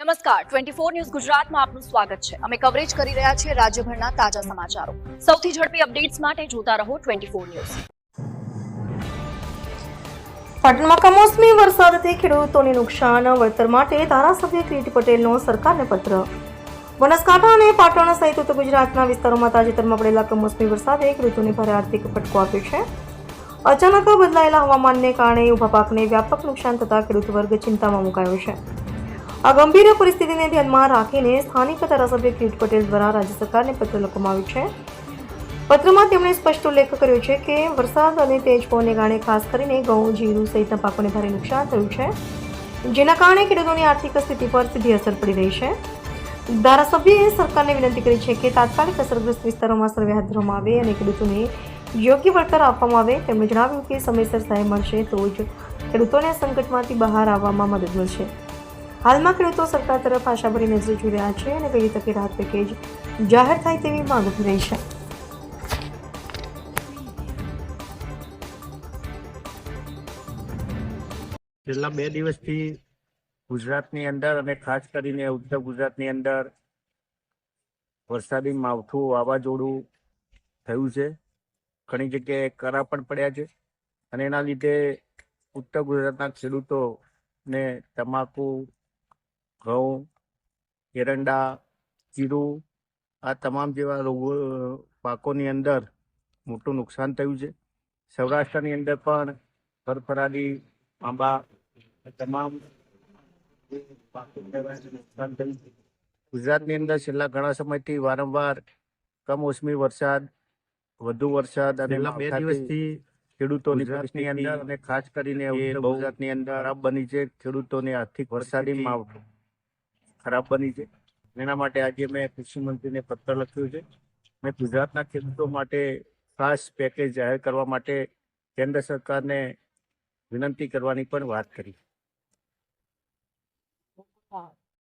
નમસ્કાર 24 ન્યૂઝ ગુજરાતમાં આપનું સ્વાગત છે। અમે કવરેજ કરી રહ્યા છીએ રાજ્યભરના તાજા સમાચારો। સૌથી ઝડપી અપડેટ્સ માટે જોતા રહો 24 ન્યૂઝ। પાટણમાં કમોસમી વરસાદથી ખેડૂતોને નુકસાન વળતર માટે ધારાસભ્ય કિરીટ પટેલનો સરકારને પત્ર। બનાસકાંઠા અને પાટણ સહિત ઉત્તર ગુજરાતના વિસ્તારોમાં તાજેતરમાં પડેલા કમોસમી વરસાદે ખેડૂતોને ભારે આર્થિક ફટકો આપ્યો છે। અચાનક બદલાયેલા હવામાનને કારણે ઊભા પાકને વ્યાપક નુકસાન થતા ખેડૂત વર્ગ ચિંતામાં મુકાયો છે। આ ગંભીર પરિસ્થિતિને ધ્યાનમાં રાખીને સ્થાનિક ધારાસભ્ય કિરીટ પટેલ દ્વારા રાજ્ય સરકારને પત્ર લખવામાં આવ્યો છે। પત્રમાં તેમણે સ્પષ્ટ ઉલ્લેખ કર્યો છે કે વરસાદ અને તેજ પવનને કારણે ખાસ કરીને ઘઉં, જીરું સહિતના પાકોને ભારે નુકસાન થયું છે, જેના કારણે ખેડૂતોની આર્થિક સ્થિતિ પર સીધી અસર પડી રહી છે। ધારાસભ્યએ સરકારને વિનંતી કરી છે કે તાત્કાલિક અસરગ્રસ્ત વિસ્તારોમાં સર્વે હાથ ધરવામાં આવે અને ખેડૂતોને યોગ્ય વળતર આપવામાં આવે। તેમણે જણાવ્યું કે સમયસર સહાય મળશે તો જ ખેડૂતોને સંકટમાંથી બહાર આવવામાં મદદ મળશે। હાલમાં ખેડૂતો સરકાર તરફ આશાભરી નજરે જોઈ રહ્યા છે અને વહેલી તકે રાહત પેકેજ જાહેર થાય તેવી માંગ ઉઠી રહી છે। છેલ્લા 2 દિવસથી ગુજરાતની અંદર અને ખાસ કરીને ઉત્તર ગુજરાતની અંદર વરસાદી માવઠું વાવાઝોડું થયું છે। ઘણી જગ્યાએ કરા પણ પડ્યા છે અને એના લીધે ઉત્તર ગુજરાતના ખેડૂતોને તમાકુ, ઘઉં, એરંડા, જીરું આ તમામ જેવા રોગો પાકોની અંદર મોટું નુકસાન થયું છે। સૌરાષ્ટ્રની અંદર પણ ફરફરાદી, આંબા તમામ પાકો નુકસાન થયું છે। ગુજરાતની અંદર છેલ્લા ઘણા સમયથી વારંવાર કમોસમી વરસાદ, વધુ વરસાદ અને 2 દિવસથી ખેડૂતોની પરિસ્થિતિ અંદર અને ખાસ કરીને ઉત્તર ગુજરાતની અંદર ખરાબ બની છે। ખેડૂતોની આર્થિક વરસાદી માવઠું ખરાબ બની છે। એના માટે આજે મેં કૃષિ મંત્રીને પત્ર લખ્યો છે। મેં ગુજરાતના ખેડૂતો માટે ખાસ પેકેજ જાહેર કરવા માટે કેન્દ્ર સરકારને વિનંતી કરવાની પણ વાત કરી।